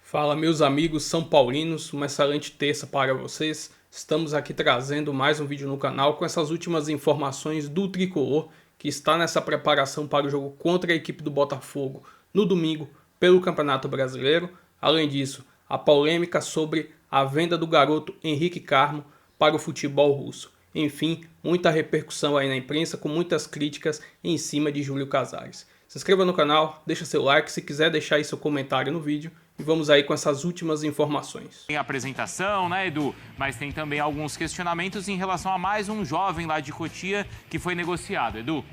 Fala, meus amigos são paulinos, uma excelente terça para vocês. Estamos aqui trazendo mais um vídeo no canal com essas últimas informações do Tricolor, que está nessa preparação para o jogo contra a equipe do Botafogo no domingo pelo Campeonato Brasileiro. Além disso, a polêmica sobre a venda do garoto Henrique Carmo para o futebol russo. Enfim, muita repercussão aí na imprensa, com muitas críticas em cima de Júlio Casares. Se inscreva no canal, deixa seu like, se quiser deixar aí seu comentário no vídeo. E vamos aí com essas últimas informações. Tem a apresentação, né, Edu? Mas tem também alguns questionamentos em relação a mais um jovem lá de Cotia que foi negociado, Edu.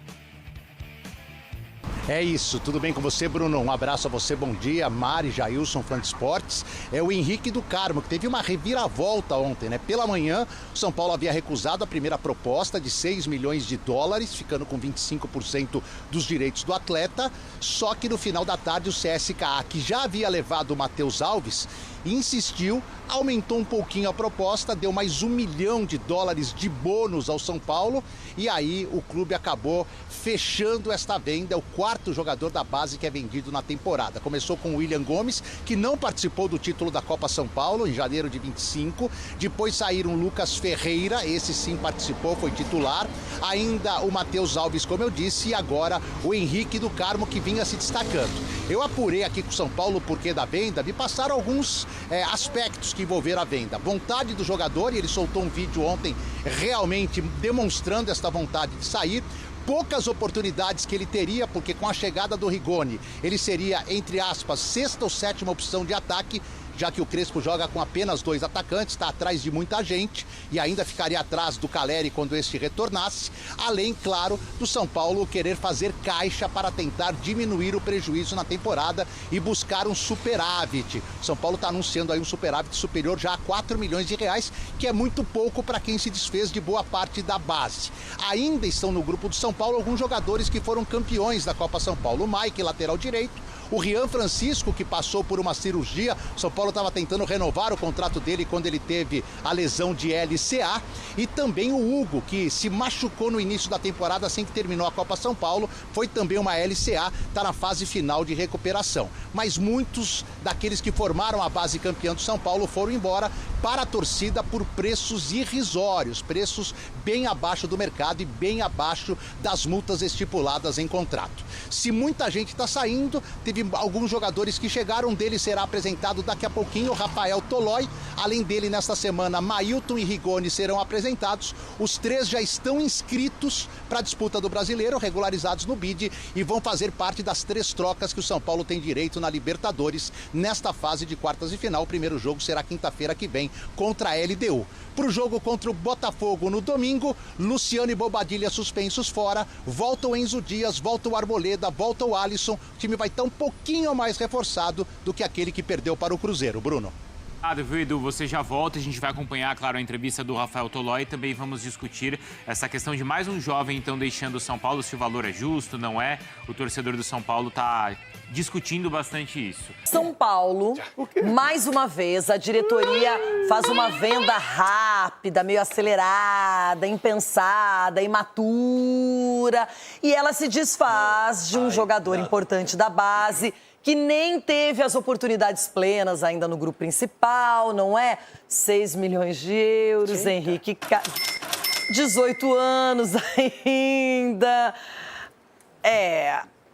É isso, tudo bem com você, Bruno? Um abraço a você, bom dia, Mari, Jailson, fã de esportes. É o Henrique do Carmo, que teve uma reviravolta ontem, né? Pela manhã, o São Paulo havia recusado a primeira proposta de 6 milhões de dólares, ficando com 25% dos direitos do atleta. Só que no final da tarde, o CSKA, que já havia levado o Matheus Alves, insistiu, aumentou um pouquinho a proposta, deu mais 1 milhão de dólares de bônus ao São Paulo e aí o clube acabou fechando esta venda. É o quarto jogador da base que é vendido na temporada. Começou com o William Gomes, que não participou do título da Copa São Paulo em janeiro de 25. Depois saíram Lucas Ferreira, esse sim participou, foi titular. Ainda o Matheus Alves, como eu disse, e agora o Henrique do Carmo, que vinha se destacando. Eu apurei aqui com o São Paulo o porquê da venda, me passaram alguns aspectos que envolveram a venda. Vontade do jogador, e ele soltou um vídeo ontem realmente demonstrando esta vontade de sair. Poucas oportunidades que ele teria, porque com a chegada do Rigoni, ele seria, entre aspas, sexta ou sétima opção de ataque, já que o Crespo joga com apenas 2 atacantes, está atrás de muita gente e ainda ficaria atrás do Caleri quando este retornasse, além, claro, do São Paulo querer fazer caixa para tentar diminuir o prejuízo na temporada e buscar um superávit. O São Paulo está anunciando aí um superávit superior já a 4 milhões de reais, que é muito pouco para quem se desfez de boa parte da base. Ainda estão no grupo do São Paulo alguns jogadores que foram campeões da Copa São Paulo. O Mike, lateral direito, o Rian Francisco, que passou por uma cirurgia. O São Paulo estava tentando renovar o contrato dele quando ele teve a lesão de LCA. E também o Hugo, que se machucou no início da temporada assim que terminou a Copa São Paulo. Foi também uma LCA, está na fase final de recuperação. Mas muitos daqueles que formaram a base campeã do São Paulo foram embora para a torcida por preços irrisórios, preços bem abaixo do mercado e bem abaixo das multas estipuladas em contrato. Se muita gente está saindo, teve alguns jogadores que chegaram, um deles será apresentado daqui a pouquinho, o Rafael Tolói. Além dele, nesta semana, Mailton e Rigoni serão apresentados. Os 3 já estão inscritos para a disputa do Brasileiro, regularizados no BID, e vão fazer parte das 3 trocas que o São Paulo tem direito na Libertadores nesta fase de quartas de final. O primeiro jogo será quinta-feira que vem contra a LDU. Para o jogo contra o Botafogo no domingo, Luciano e Bobadilha suspensos fora, volta o Enzo Dias, volta o Arboleda, volta o Alisson. O time vai estar um pouquinho mais reforçado do que aquele que perdeu para o Cruzeiro, Bruno. Viu, Edu? Você já volta, a gente vai acompanhar, claro, a entrevista do Rafael Tolói e também vamos discutir essa questão de mais um jovem, então, deixando o São Paulo, se o valor é justo, não é. O torcedor do São Paulo está discutindo bastante isso. São Paulo, mais uma vez, a diretoria faz uma venda rápida, meio acelerada, impensada, imatura, e ela se desfaz de um jogador importante da base, que nem teve as oportunidades plenas ainda no grupo principal, não é? 6 milhões de euros, Henrique, 18 anos ainda.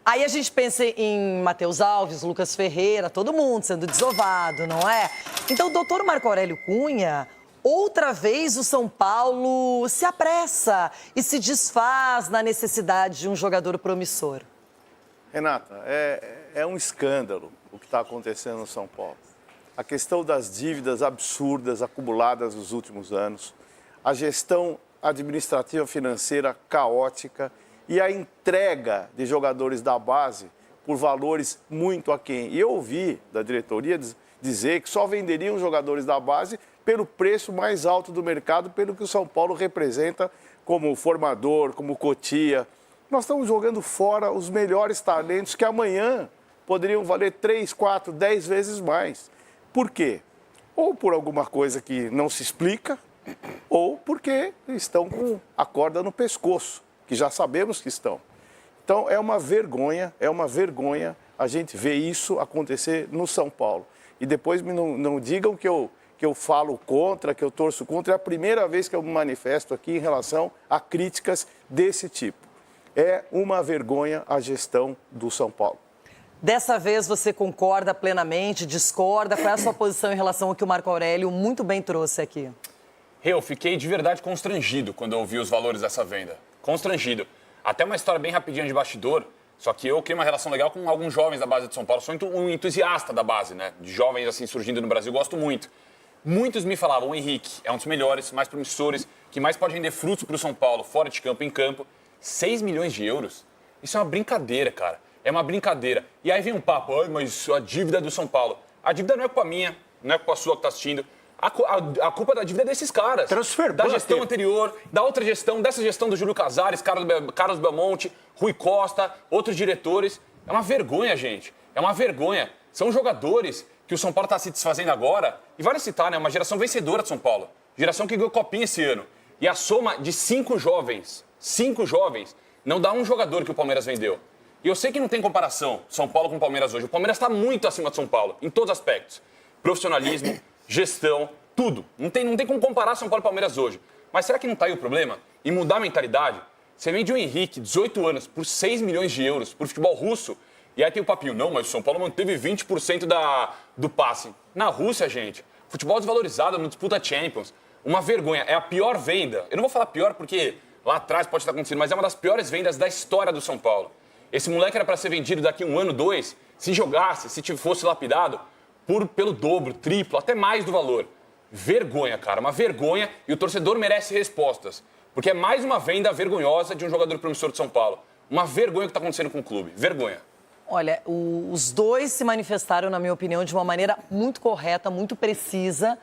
Aí a gente pensa em Matheus Alves, Lucas Ferreira, todo mundo sendo desovado, não é? Então, o doutor Marco Aurélio Cunha, outra vez o São Paulo se apressa e se desfaz na necessidade de um jogador promissor. Renata, é um escândalo o que está acontecendo no São Paulo. A questão das dívidas absurdas acumuladas nos últimos anos, a gestão administrativa financeira caótica e a entrega de jogadores da base por valores muito aquém. E eu ouvi da diretoria dizer que só venderiam jogadores da base pelo preço mais alto do mercado, pelo que o São Paulo representa como formador, como Cotia. Nós estamos jogando fora os melhores talentos que amanhã poderiam valer 3, 4, 10 vezes mais. Por quê? Ou por alguma coisa que não se explica, ou porque estão com a corda no pescoço, que já sabemos que estão. Então é uma vergonha a gente ver isso acontecer no São Paulo. E depois não digam que eu falo contra, que eu torço contra. É a primeira vez que eu me manifesto aqui em relação a críticas desse tipo. É uma vergonha a gestão do São Paulo. Dessa vez você concorda plenamente, discorda? Qual é a sua posição em relação ao que o Marco Aurélio muito bem trouxe aqui? Eu fiquei de verdade constrangido quando eu ouvi os valores dessa venda. Constrangido. Até uma história bem rapidinha de bastidor, só que eu criei uma relação legal com alguns jovens da base de São Paulo. Sou um entusiasta da base, né? De jovens assim surgindo no Brasil, gosto muito. Muitos me falavam, o Henrique é um dos melhores, mais promissores, que mais pode render frutos para o São Paulo, fora de campo, em campo. 6 milhões de euros? Isso é uma brincadeira, cara. É uma brincadeira. E aí vem um papo, mas a dívida do São Paulo. A dívida não é culpa minha, não é culpa sua que está assistindo. A culpa da dívida é desses caras. Transfer da gestão anterior, da outra gestão, dessa gestão do Júlio Casares, Carlos Belmonte, Rui Costa, outros diretores. É uma vergonha, gente. É uma vergonha. São jogadores que o São Paulo está se desfazendo agora. E vale citar, né? Uma geração vencedora de São Paulo. Geração que ganhou Copinha esse ano. E a soma de 5 jovens, não dá um jogador que o Palmeiras vendeu. E eu sei que não tem comparação São Paulo com o Palmeiras hoje. O Palmeiras está muito acima de São Paulo, em todos os aspectos. Profissionalismo, gestão, tudo. Não tem como comparar São Paulo e Palmeiras hoje. Mas será que não está aí o problema? E mudar a mentalidade? Você vende o Henrique, 18 anos, por 6 milhões de euros, por futebol russo. E aí tem o papinho, não, mas o São Paulo manteve 20% do passe. Na Rússia, gente, futebol desvalorizado, não disputa Champions. Uma vergonha, é a pior venda. Eu não vou falar pior porque lá atrás pode estar acontecendo, mas é uma das piores vendas da história do São Paulo. Esse moleque era para ser vendido daqui 1 ano, 2, se jogasse, se fosse lapidado, pelo dobro, triplo, até mais do valor. Vergonha, cara, uma vergonha. E o torcedor merece respostas. Porque é mais uma venda vergonhosa de um jogador promissor de São Paulo. Uma vergonha que está acontecendo com o clube. Vergonha. Olha, os dois se manifestaram, na minha opinião, de uma maneira muito correta, muito precisa.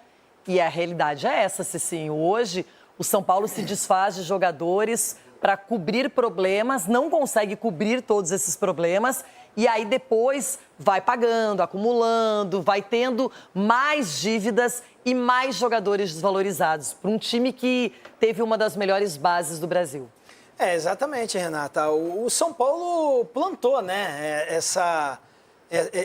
E a realidade é essa, Cicinho. Hoje, o São Paulo se desfaz de jogadores para cobrir problemas, não consegue cobrir todos esses problemas e aí depois vai pagando, acumulando, vai tendo mais dívidas e mais jogadores desvalorizados para um time que teve uma das melhores bases do Brasil. Exatamente, Renata. O São Paulo plantou, né,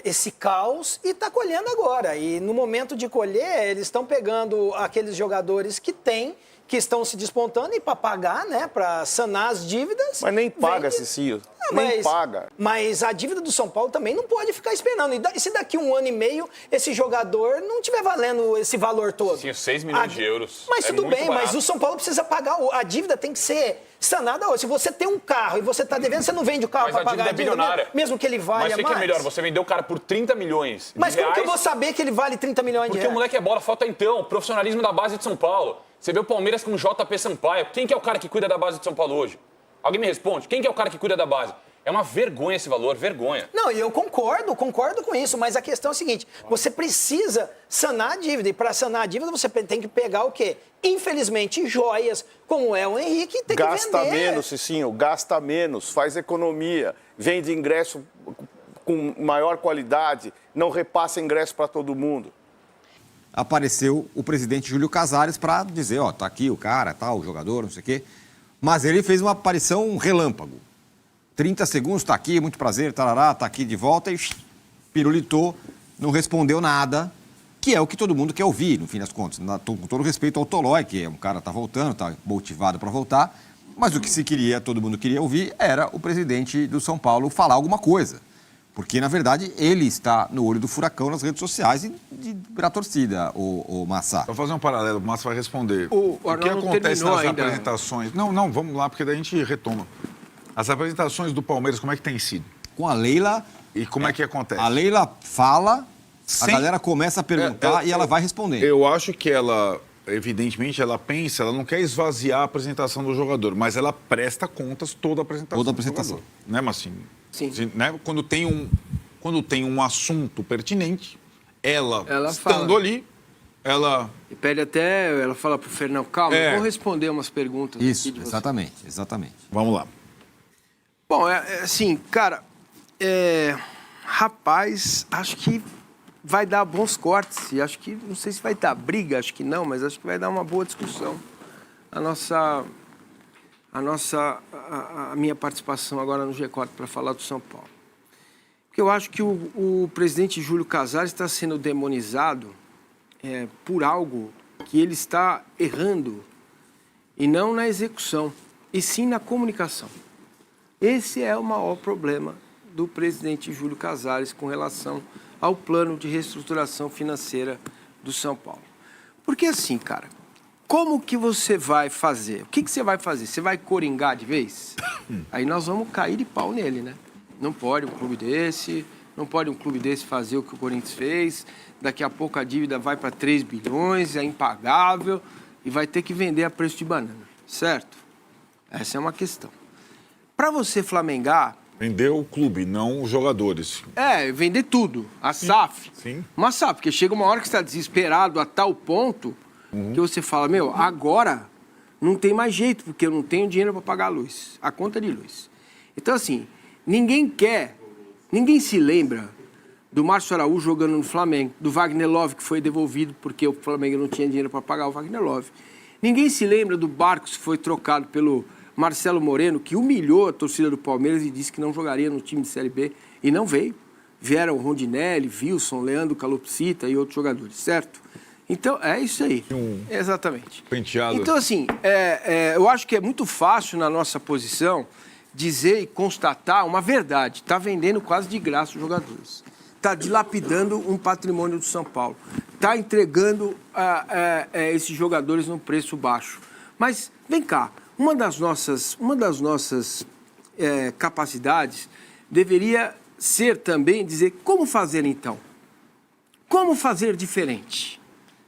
esse caos e está colhendo agora. E no momento de colher, eles estão pegando aqueles jogadores que estão se despontando e para pagar, né, para sanar as dívidas. Mas nem paga, Cicinho. Nem paga. Mas a dívida do São Paulo também não pode ficar esperando. E se daqui 1 ano e meio esse jogador não estiver valendo esse valor todo? Sim, 6 milhões de euros. Mas tudo bem, mas o São Paulo precisa pagar. A dívida tem que ser sanada. Se você tem um carro e você está devendo, você não vende o carro para pagar a dívida, mesmo que ele valha mais. Mas o que é melhor? Você vendeu o cara por 30 milhões Mas como reais, que eu vou saber que ele vale 30 milhões de reais? Porque o moleque é bola. Falta então o profissionalismo da base de São Paulo. Você vê o Palmeiras com o JP Sampaio. Quem que é o cara que cuida da base de São Paulo hoje? Alguém me responde. Quem que é o cara que cuida da base? É uma vergonha esse valor, vergonha. Não, e eu concordo com isso, mas a questão é a seguinte, você precisa sanar a dívida, e para sanar a dívida você tem que pegar o quê? Infelizmente, joias, como é o Henrique, tem que vender. Gasta menos, Cicinho, gasta menos, faz economia, vende ingresso com maior qualidade, não repassa ingresso para todo mundo. Apareceu o presidente Júlio Casares para dizer, ó, tá aqui o cara, tá, o jogador, não sei o quê, mas ele fez uma aparição relâmpago. 30 segundos, tá aqui, muito prazer, tarará, tá aqui de volta e pirulitou, não respondeu nada, que é o que todo mundo quer ouvir, no fim das contas. Com todo respeito ao Tolói, que é um cara que tá voltando, tá motivado para voltar, mas o que todo mundo queria ouvir era o presidente do São Paulo falar alguma coisa. Porque, na verdade, ele está no olho do furacão nas redes sociais e para a torcida, o Massá. Vou fazer um paralelo, o Massa vai responder. O que acontece nas apresentações... Não, vamos lá, porque daí a gente retoma. As apresentações do Palmeiras, como é que tem sido? Com a Leila... E como é que acontece? A Leila fala, a galera começa a perguntar e ela vai respondendo. Eu acho que ela, evidentemente, ela pensa, ela não quer esvaziar a apresentação do jogador, mas ela presta contas toda a apresentação. Toda a apresentação. Né, Massinho? Sim. Né? Quando tem um assunto pertinente, ela estando fala. Ali, ela... E pede até, ela fala pro Fernando, calma, eu vou responder umas perguntas. Isso, aqui de exatamente. Vamos lá. Bom, assim, cara, rapaz, acho que vai dar bons cortes. E acho que, não sei se vai dar briga, acho que não, mas acho que vai dar uma boa discussão. A minha participação agora no G4 para falar do São Paulo. Porque eu acho que o presidente Júlio Casares está sendo demonizado por algo que ele está errando, e não na execução, e sim na comunicação. Esse é o maior problema do presidente Júlio Casares com relação ao plano de reestruturação financeira do São Paulo. Porque assim, cara, como que você vai fazer? O que você vai fazer? Você vai coringar de vez? Aí nós vamos cair de pau nele, né? Não pode um clube desse fazer o que o Corinthians fez. Daqui a pouco a dívida vai para 3 bilhões, é impagável e vai ter que vender a preço de banana, certo? Essa é uma questão. Para você flamengar... Vender o clube, não os jogadores. Vender tudo. A SAF. Sim. Uma SAF, porque chega uma hora que você está desesperado a tal ponto que você fala, agora não tem mais jeito, porque eu não tenho dinheiro para pagar a luz, a conta de luz. Então, assim, ninguém se lembra do Márcio Araújo jogando no Flamengo, do Wagner Love, que foi devolvido porque o Flamengo não tinha dinheiro para pagar o Wagner Love. Ninguém se lembra do Barcos, que foi trocado pelo Marcelo Moreno, que humilhou a torcida do Palmeiras e disse que não jogaria no time de Série B, e não veio. Vieram Rondinelli, Wilson, Leandro Calopsita e outros jogadores, certo? Então, é isso aí. Exatamente. Penteado. Então, assim, eu acho que é muito fácil na nossa posição dizer e constatar uma verdade. Está vendendo quase de graça os jogadores. Está dilapidando um patrimônio do São Paulo. Está entregando esses jogadores num preço baixo. Mas, vem cá, uma das nossas capacidades deveria ser também dizer como fazer então. Como fazer diferente?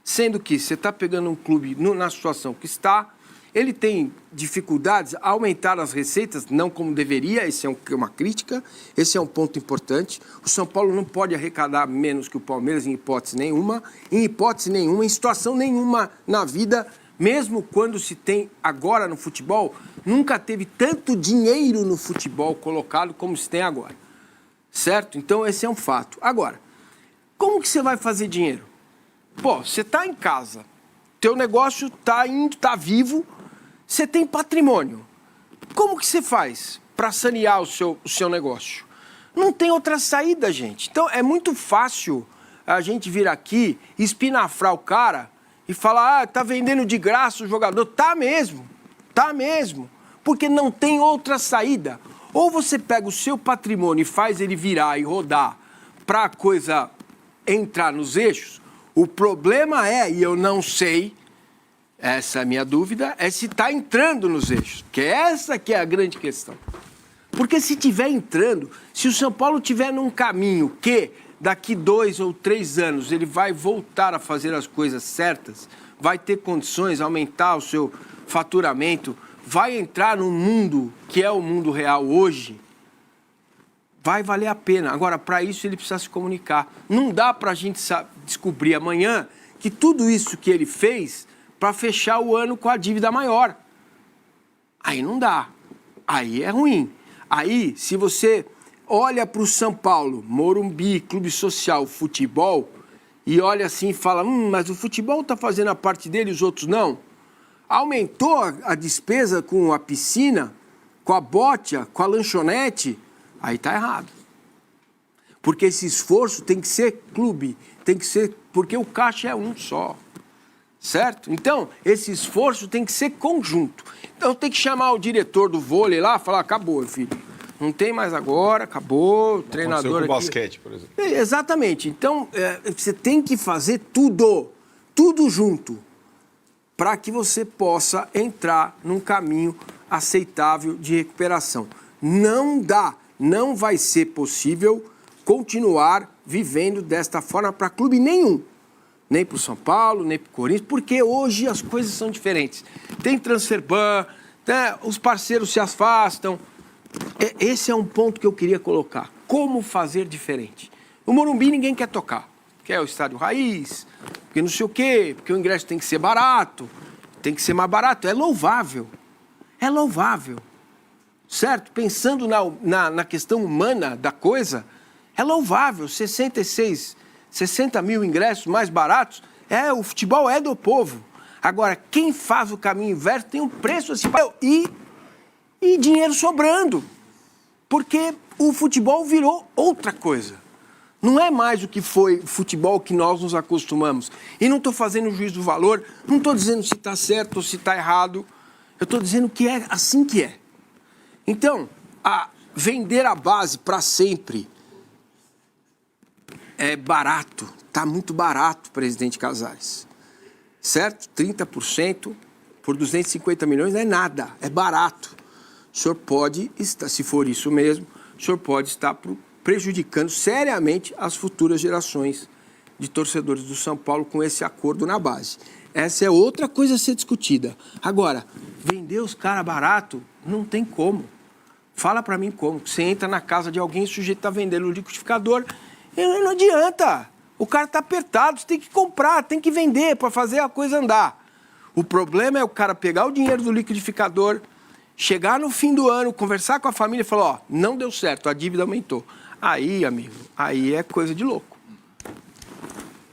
Sendo que você está pegando um clube na situação que está, ele tem dificuldades a aumentar as receitas, não como deveria, esse é uma crítica, esse é um ponto importante. O São Paulo não pode arrecadar menos que o Palmeiras em hipótese nenhuma, em situação nenhuma na vida, mesmo quando se tem agora no futebol, nunca teve tanto dinheiro no futebol colocado como se tem agora, certo? Então esse é um fato. Agora, como que você vai fazer dinheiro? Pô, você está em casa, teu negócio está indo, está vivo, você tem patrimônio. Como que você faz para sanear o seu negócio? Não tem outra saída, gente. Então é muito fácil a gente vir aqui, espinafrar o cara e falar, tá vendendo de graça o jogador. Tá mesmo, porque não tem outra saída. Ou você pega o seu patrimônio e faz ele virar e rodar para a coisa entrar nos eixos. O problema e eu não sei, essa é a minha dúvida, é se está entrando nos eixos, que essa que é a grande questão. Porque se estiver entrando, se o São Paulo estiver num caminho que daqui 2 ou 3 anos ele vai voltar a fazer as coisas certas, vai ter condições, aumentar o seu faturamento, vai entrar num mundo que é o mundo real hoje, vai valer a pena. Agora, para isso, ele precisa se comunicar. Não dá para a gente descobrir amanhã que tudo isso que ele fez para fechar o ano com a dívida maior. Aí não dá. Aí é ruim. Aí, se você olha para o São Paulo, Morumbi, Clube Social, futebol, e olha assim e fala, mas o futebol está fazendo a parte dele e os outros não. Aumentou a despesa com a piscina, com a botia, com a lanchonete, aí está errado. Porque esse esforço tem que ser clube, tem que ser, porque o caixa é um só, certo? Então, esse esforço tem que ser conjunto. Então, tem que chamar o diretor do vôlei lá e falar, acabou, filho. Não tem mais agora, acabou, o treinador aqui. Com basquete, por exemplo. Exatamente. Então, você tem que fazer tudo junto, para que você possa entrar num caminho aceitável de recuperação. Não dá, não vai ser possível continuar vivendo desta forma para clube nenhum. Nem para o São Paulo, nem para o Corinthians, porque hoje as coisas são diferentes. Tem transfer ban, né? Os parceiros se afastam. Esse é um ponto que eu queria colocar. Como fazer diferente? O Morumbi ninguém quer tocar. Quer o estádio raiz, porque não sei o quê, porque o ingresso tem que ser barato, tem que ser mais barato. É louvável. É louvável. Certo? Pensando na questão humana da coisa, é louvável. 60 mil ingressos mais baratos, o futebol é do povo. Agora, quem faz o caminho inverso tem um preço assim, e dinheiro sobrando. Porque o futebol virou outra coisa. Não é mais o que foi o futebol que nós nos acostumamos. E não estou fazendo juízo do valor, não estou dizendo se está certo ou se está errado. Eu estou dizendo que é assim que é. Então, vender a base para sempre é barato. Está muito barato, presidente Casares. Certo? 30% por 250 milhões não é nada, é barato. O senhor pode estar, se for isso mesmo, o senhor pode estar prejudicando seriamente as futuras gerações de torcedores do São Paulo com esse acordo na base. Essa é outra coisa a ser discutida. Agora, vender os caras barato, não tem como. Fala pra mim como. Você entra na casa de alguém, o sujeito tá vendendo o liquidificador, e não adianta. O cara tá apertado, você tem que comprar, tem que vender para fazer a coisa andar. O problema é o cara pegar o dinheiro do liquidificador, chegar no fim do ano, conversar com a família e falar, ó, não deu certo, a dívida aumentou. Aí, amigo, aí é coisa de louco.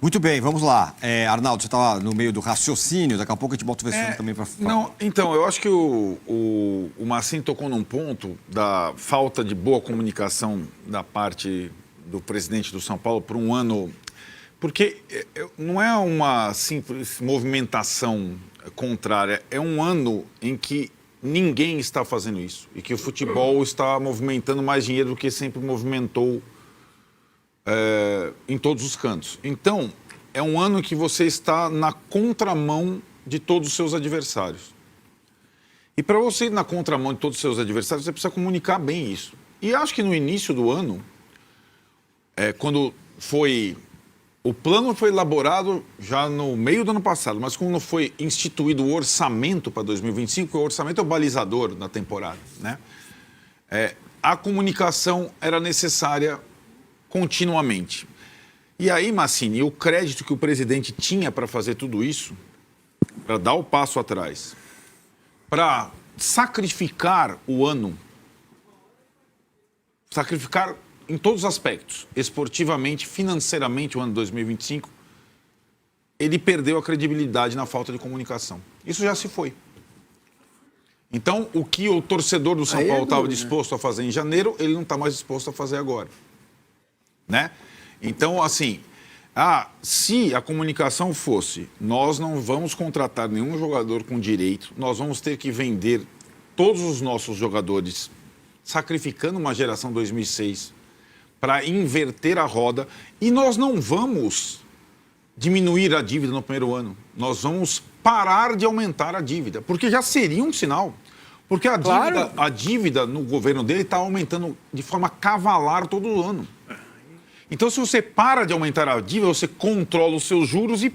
Muito bem, vamos lá. Arnaldo, você estava no meio do raciocínio, daqui a pouco a gente bota o Vessone também para falar. Não, então, eu acho que o Massim tocou num ponto da falta de boa comunicação da parte do presidente do São Paulo por um ano, porque não é uma simples movimentação contrária, é um ano em que ninguém está fazendo isso e que o futebol está movimentando mais dinheiro do que sempre movimentou em todos os cantos. Então, é um ano que você está na contramão de todos os seus adversários. E para você ir na contramão de todos os seus adversários, você precisa comunicar bem isso. E acho que no início do ano, quando o plano foi elaborado já no meio do ano passado, mas quando foi instituído o orçamento para 2025, porque o orçamento é o balizador da temporada, né? A comunicação era necessária continuamente. E aí, Massini, o crédito que o presidente tinha para fazer tudo isso, para dar o passo atrás, para sacrificar o ano, sacrificar em todos os aspectos, esportivamente, financeiramente, o ano de 2025, ele perdeu a credibilidade na falta de comunicação. Isso já se foi. Então, o que o torcedor do São Paulo estava disposto a fazer em janeiro, ele não está mais disposto a fazer agora. Né? Então, assim, se a comunicação fosse, nós não vamos contratar nenhum jogador com direito, nós vamos ter que vender todos os nossos jogadores, sacrificando uma geração 2006, para inverter a roda, e nós não vamos diminuir a dívida no primeiro ano, nós vamos parar de aumentar a dívida, porque já seria um sinal. Porque a dívida no governo dele está aumentando de forma cavalar todo ano. Então, se você para de aumentar a dívida, você controla os seus juros e...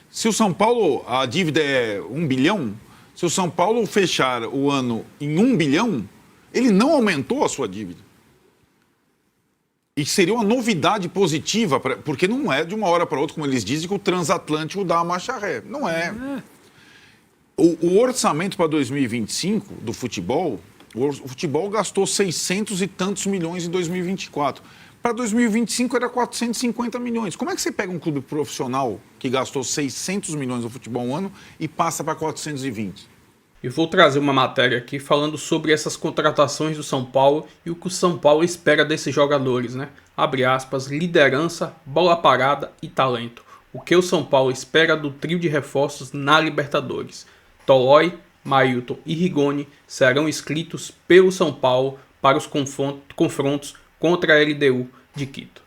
Se o São Paulo, a dívida é 1 bilhão, se o São Paulo fechar o ano em 1 bilhão, ele não aumentou a sua dívida. E seria uma novidade positiva, porque não é de uma hora para outra, como eles dizem, que o transatlântico dá a marcha ré. Não é. O orçamento para 2025 do futebol, o futebol gastou 600 e tantos milhões em 2024. Para 2025 era 450 milhões. Como é que você pega um clube profissional que gastou 600 milhões no futebol um ano e passa para 420? E vou trazer uma matéria aqui falando sobre essas contratações do São Paulo e o que o São Paulo espera desses jogadores, né? Abre aspas, liderança, bola parada e talento. O que o São Paulo espera do trio de reforços na Libertadores. Tolói, Mailton e Rigoni serão inscritos pelo São Paulo para os confrontos contra a LDU de Quito.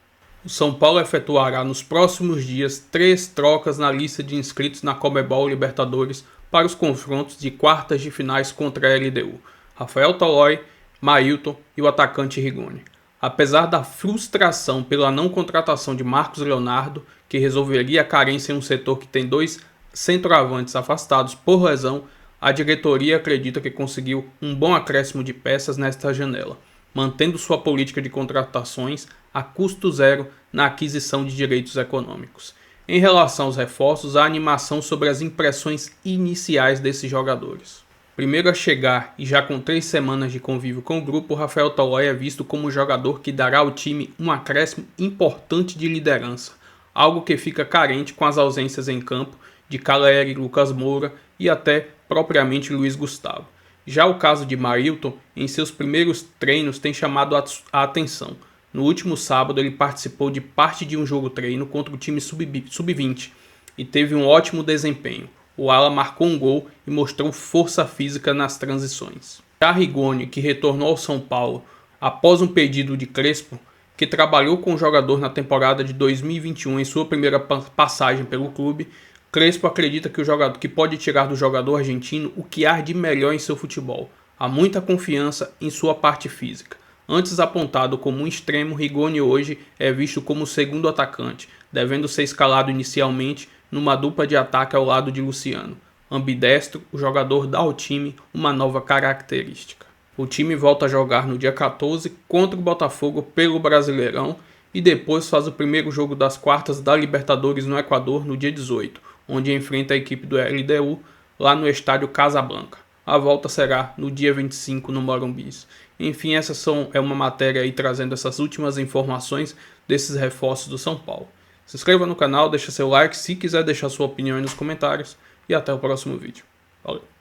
O São Paulo efetuará nos próximos dias 3 trocas na lista de inscritos na Conmebol Libertadores para os confrontos de quartas de finais contra a LDU, Rafael Tolói, Mailton e o atacante Rigoni. Apesar da frustração pela não contratação de Marcos Leonardo, que resolveria a carência em um setor que tem 2 centroavantes afastados por lesão, a diretoria acredita que conseguiu um bom acréscimo de peças nesta janela, mantendo sua política de contratações a custo zero na aquisição de direitos econômicos. Em relação aos reforços, há animação sobre as impressões iniciais desses jogadores. Primeiro a chegar e já com 3 semanas de convívio com o grupo, Rafael Tolói é visto como um jogador que dará ao time um acréscimo importante de liderança, algo que fica carente com as ausências em campo de Caleri, Lucas Moura e até propriamente Luiz Gustavo. Já o caso de Marilton, em seus primeiros treinos, tem chamado a atenção. No último sábado, ele participou de parte de um jogo-treino contra o time sub-20 e teve um ótimo desempenho. O ala marcou um gol e mostrou força física nas transições. Já Rigoni, que retornou ao São Paulo após um pedido de Crespo, que trabalhou com o jogador na temporada de 2021 em sua primeira passagem pelo clube, Crespo acredita que o jogador que pode tirar do jogador argentino o que há de melhor em seu futebol. Há muita confiança em sua parte física. Antes apontado como um extremo, Rigoni hoje é visto como o segundo atacante, devendo ser escalado inicialmente numa dupla de ataque ao lado de Luciano. Ambidestro, o jogador dá ao time uma nova característica. O time volta a jogar no dia 14 contra o Botafogo pelo Brasileirão e depois faz o primeiro jogo das quartas da Libertadores no Equador no dia 18, onde enfrenta a equipe do LDU lá no estádio Casablanca. A volta será no dia 25 no Morumbi. Enfim, essa é uma matéria aí trazendo essas últimas informações desses reforços do São Paulo. Se inscreva no canal, deixa seu like, se quiser deixar sua opinião aí nos comentários e até o próximo vídeo. Valeu!